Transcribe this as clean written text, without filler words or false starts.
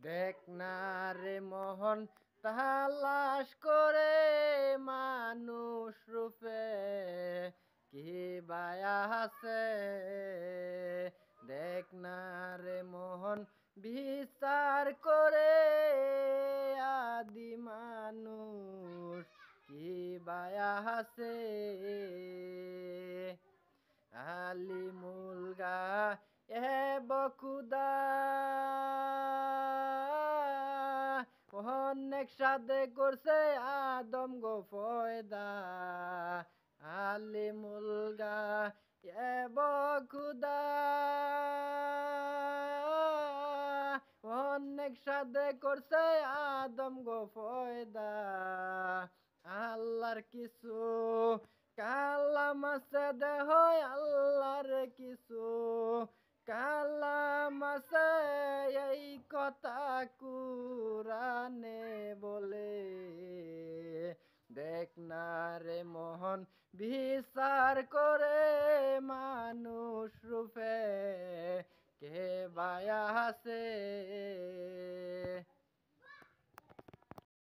দেখ না রে মোহন তালাশ করে মানুষ রূপে কি বায়া আছে। দেখ না রে মোহন বিচার করে আদি মানুষ কি বায়া আছে। আলিমুল এ বকুদা অনেক সাদে করছে আদম গো ফয়দা। আলিমুল এ বকুদা অনেক সাদে করছে আদম গো ফয়দা। আল্লাহর কিছু কালাম আছে দেহ আল্লাহর কিছু কালাম আছে এই কথা কুরানে বলে। দেখ না রে মোহন বিচার করে মানুষ রূপে কে বায়া আছে।